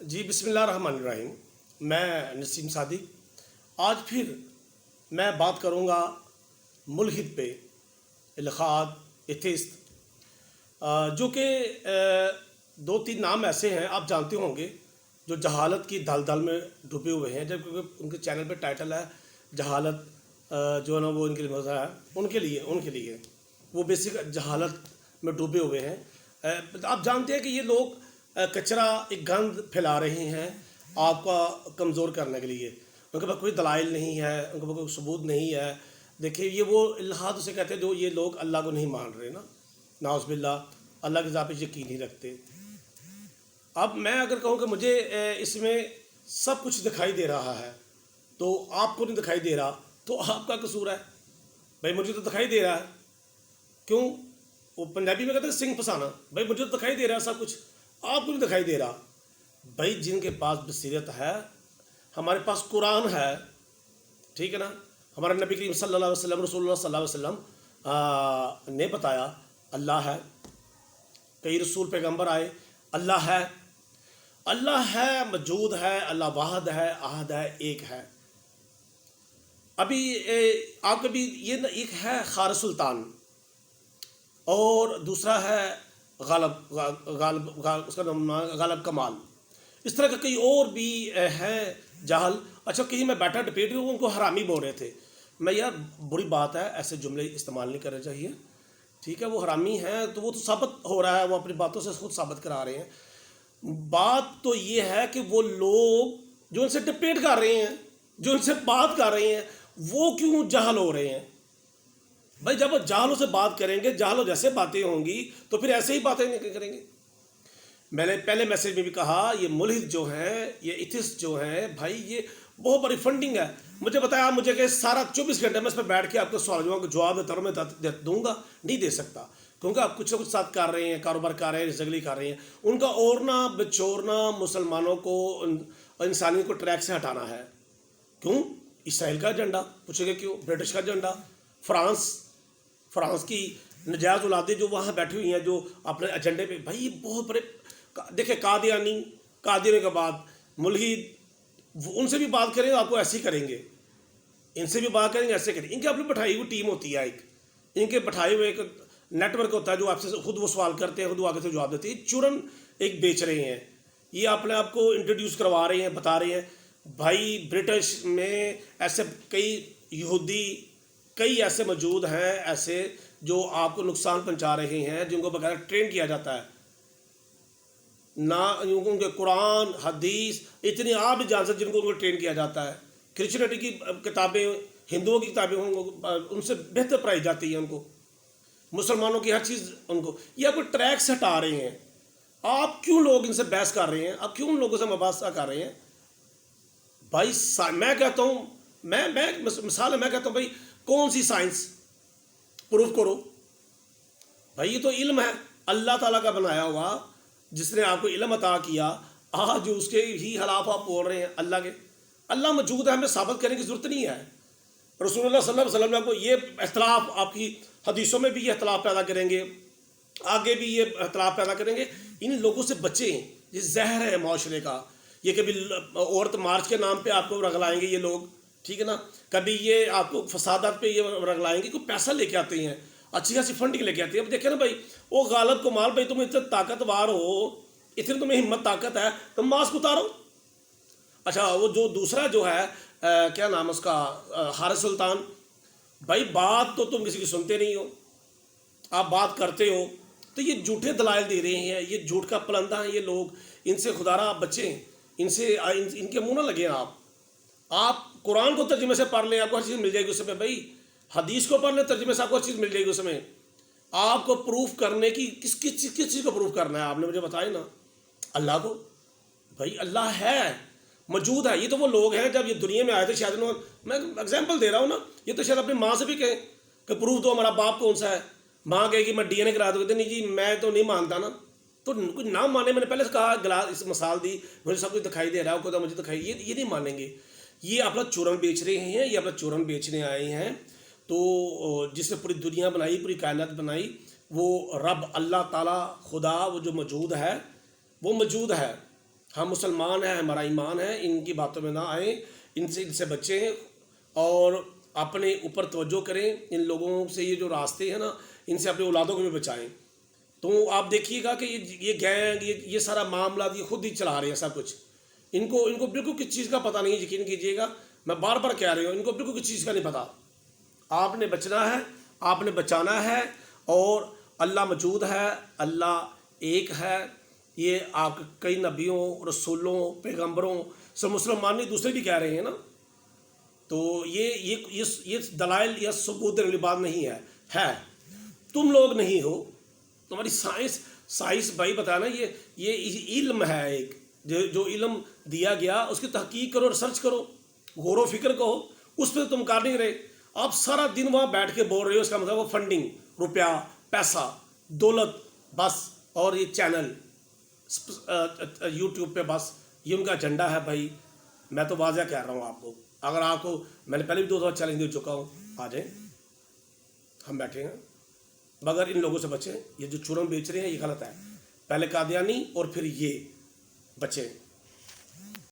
جی بسم اللہ الرحمن الرحیم. میں نسیم صادق. آج پھر میں بات کروں گا ملحد پہ، الحاد، ایتھیسٹ، جو کہ دو تین نام ایسے ہیں آپ جانتے ہوں گے جو جہالت کی دل میں ڈوبے ہوئے ہیں. جب ان کے چینل پہ ٹائٹل ہے جہالت، جو ہے نا وہ ان کے لیے مزہ ہے، ان کے لیے وہ بیسک جہالت میں ڈوبے ہوئے ہیں. آپ جانتے ہیں کہ یہ لوگ کچرا، ایک گند پھیلا رہے ہیں آپ کا کمزور کرنے کے لیے. ان کے پاس کوئی دلائل نہیں ہے، ان کے پاس کوئی ثبوت نہیں ہے. دیکھیے یہ وہ الحاد اسے کہتے ہیں جو یہ لوگ اللہ کو نہیں مان رہے نا، نعوذ باللہ، اللہ کی ذات پہ یقین نہیں رکھتے. اب میں اگر کہوں کہ مجھے اس میں سب کچھ دکھائی دے رہا ہے تو آپ کو نہیں دکھائی دے رہا تو آپ کا قصور ہے. بھائی مجھے تو دکھائی دے رہا ہے، کیوں؟ وہ پنجابی میں کہتے ہیں سنگ پھسانا. بھائی مجھے تو دکھائی دے رہا ہے سب کچھ، آپ کو نہیں دکھائی دے رہا. بھائی جن کے پاس بصیرت ہے، ہمارے پاس قرآن ہے، ٹھیک ہے نا، ہمارا نبی کریم صلی اللہ علیہ وسلم، رسول اللہ صلی اللہ علیہ وسلم نے بتایا اللہ ہے. کئی رسول پیغمبر آئے، اللہ ہے، اللہ ہے، موجود ہے، اللہ واحد ہے، احد ہے، ایک ہے. ابھی آپ کا بھی یہ ایک ہے خار سلطان، اور دوسرا ہے غالب اس کا نام غالب کمال. اس طرح کا کئی اور بھی ہیں جاہل. اچھا کہیں میں بیٹھا ڈپیٹ ہوں، ان کو حرامی بول رہے تھے. میں یار بری بات ہے، ایسے جملے استعمال نہیں کرنے چاہیے، ٹھیک ہے. وہ حرامی ہیں تو وہ تو ثابت ہو رہا ہے، وہ اپنی باتوں سے خود ثابت کرا رہے ہیں. بات تو یہ ہے کہ وہ لوگ جو ان سے ڈپیٹ کر رہے ہیں، جو ان سے بات کر رہے ہیں، وہ کیوں جاہل ہو رہے ہیں؟ بھائی جب وہ جاہلوں سے بات کریں گے، جاہلوں جیسے باتیں ہوں گی تو پھر ایسے ہی باتیں نہیں کریں گے. میں نے پہلے میسیج میں بھی کہا یہ ملحد جو ہیں، یہ ایتھسٹ جو ہیں، بھائی یہ بہت بڑی فنڈنگ ہے. مجھے بتایا مجھے کہ سارا 24 گھنٹے میں اس پہ بیٹھ کے آپ کو سوالوں کا جواب دیتا ہوں، میں دوں گا نہیں دے سکتا، کیونکہ آپ کچھ نہ کچھ ساتھ کر رہے ہیں، کاروبار کر رہے ہیں، زگلی کر رہے ہیں. ان کا اوڑھنا بچورنا مسلمانوں کو، انسانیت کو ٹریک سے ہٹانا ہے. کیوں؟ اسرائیل کا ایجنڈا پوچھے گا، کیوں؟ برٹش کا ایجنڈا، فرانس کی نجائز اولادیں جو وہاں بیٹھی ہوئی ہیں جو اپنے ایجنڈے پہ. بھائی یہ بہت بڑے، دیکھیں قادیانی کے بعد ملحد، ان سے بھی بات کریں تو آپ کو ایسے ہی کریں گے، ان سے بھی بات کریں گے ایسے کریں گے. ان کی اپنی بٹھائی ہوئی ٹیم ہوتی ہے، ایک ان کے بٹھائے ہوئے ایک نیٹ ورک ہوتا ہے جو آپ سے خود وہ سوال کرتے ہیں، خود وہ آگے سے جواب دیتے ہیں. چورن ایک بیچ رہے ہیں، یہ اپنے آپ کو انٹروڈیوس کروا رہے ہیں، بتا رہے ہیں. بھائی برٹش میں ایسے کئی یہودی، کئی ایسے موجود ہیں، ایسے جو آپ کو نقصان پہنچا رہے ہیں، جن کو بغیر ٹرین کیا جاتا ہے نہ. ان کے قرآن حدیث اتنی آپ بھی جان سکتے جن کو ٹرین کیا جاتا ہے. کرسچینٹی کی کتابیں، ہندوؤں کی کتابیں ان سے بہتر پڑھائی جاتی ہیں ان کو. مسلمانوں کی ہر چیز ان کو، یہ آپ کو ٹریک سے ہٹا رہے ہیں. آپ کیوں لوگ ان سے بحث کر رہے ہیں؟ آپ کیوں ان لوگوں سے مباحثہ کر رہے ہیں؟ بھائی میں کہتا ہوں، میں مثال ہے، میں کہتا ہوں بھائی کون سی سائنس پروف کرو. بھائی یہ تو علم ہے اللہ تعالیٰ کا بنایا ہوا، جس نے آپ کو علم عطا کیا. آج اس کے ہی خلاف آپ بول رہے ہیں اللہ کے. اللہ موجود ہے، ہمیں ثابت کرنے کی ضرورت نہیں ہے. رسول اللہ صلی اللہ علیہ وسلم نے آپ کو یہ اختلاف، آپ کی حدیثوں میں بھی یہ اختلاف پیدا کریں گے، آگے بھی یہ اختلاف پیدا کریں گے. ان لوگوں سے بچیں، یہ زہر ہے معاشرے کا. یہ کبھی عورت مارچ کے نام پہ آپ کو رگلائیں گے یہ لوگ، ٹھیک ہے نا. کبھی یہ آپ کو فسادات پہ یہ رگلائیں گے، کوئی پیسہ لے کے آتے ہیں، اچھی خاصی فنڈنگ لے کے آتی ہے. اب دیکھیں نا بھائی، وہ غالب کمال، بھائی تم اتنے طاقتور ہو، اتنی تمہیں ہمت طاقت ہے، تم ماسک اتارو. اچھا وہ جو دوسرا جو ہے کیا نام اس کا، حارث سلطان، بھائی بات تو تم کسی کی سنتے نہیں ہو، آپ بات کرتے ہو تو یہ جھوٹے دلائل دے رہے ہیں، یہ جھوٹ کا پلندہ ہیں یہ لوگ. ان سے خدا را بچیں، ان سے ان کے منہ نہ لگیں. آپ قرآن کو ترجمے سے پڑھ لیں، آپ کو ہر چیز مل جائے گی اس میں. بھائی حدیث کو پڑھ لیں ترجمے سے، آپ کو ہر چیز مل جائے گی اس میں. آپ کو پروف کرنے کی کس چیز کو پروف کرنا ہے؟ آپ نے مجھے بتایا نا، اللہ کو. بھائی اللہ ہے، موجود ہے. یہ تو وہ لوگ ہیں جب یہ دنیا میں آئے تھے، شاید میں ایگزامپل دے رہا ہوں نا، یہ تو شاید اپنی ماں سے بھی کہیں کہ پروف دو ہمارا باپ کون سا ہے. ماں کہے کہ میں ڈی این اے کرا دوں، نہیں جی میں تو نہیں مانتا نا. تو کوئی نہ مانے، میں نے پہلے سے کہا، گلاس اس مثال دی، مجھے سب کچھ دکھائی دے رہا ہے، خدا مجھے دکھائی، یہ نہیں مانیں گے. یہ اپنا چورن بیچ رہے ہیں، یہ اپنا چورن بیچنے آئے ہیں. تو جس نے پوری دنیا بنائی، پوری کائنات بنائی، وہ رب اللہ تعالیٰ خدا، وہ جو موجود ہے، وہ موجود ہے. ہم مسلمان ہیں, ہمارا ایمان ہے, ان کی باتوں میں نہ آئیں, ان سے بچیں اور اپنے اوپر توجہ کریں. ان لوگوں سے یہ جو راستے ہیں نا, ان سے اپنے اولادوں کو بھی بچائیں. تو آپ دیکھیے گا کہ یہ گینگ, یہ سارا معاملات یہ خود ہی چلا رہے ہیں سب کچھ. ان کو بالکل کسی چیز کا پتہ نہیں, یقین کیجیے گا, میں بار بار کہہ رہی ہوں, ان کو بالکل کسی چیز کا نہیں پتہ. آپ نے بچنا ہے, آپ نے بچانا ہے, اور اللہ موجود ہے, اللہ ایک ہے. یہ آپ کئی نبیوں, رسولوں, پیغمبروں سے مسلمان نہیں دوسرے بھی کہہ رہے ہیں نا. تو یہ دلائل یا ثبوت دینے والی بات نہیں ہے. تم لوگ نہیں ہو, تمہاری سائنس بھائی بتانا, یہ علم ہے ایک, جو علم دیا گیا اس کی تحقیق کرو, ریسرچ کرو, غور و فکر کرو, اس پہ تم کر نہیں رہے. آپ سارا دن وہاں بیٹھ کے بول رہے ہو, اس کا مطلب وہ فنڈنگ, روپیہ, پیسہ, دولت بس, اور یہ چینل یوٹیوب پہ بس, یہ ان کا ایجنڈا ہے. بھائی میں تو واضح کہہ رہا ہوں آپ کو, اگر آپ کو, میں نے پہلے بھی 2 دفعہ چیلنج دے چکا ہوں, آ جائیں, ہم بیٹھے ہیں, مگر ان لوگوں سے بچیں. یہ جو چورم بیچ رہے ہیں یہ غلط ہے, پہلے قادیانی اور پھر یہ, بچیں.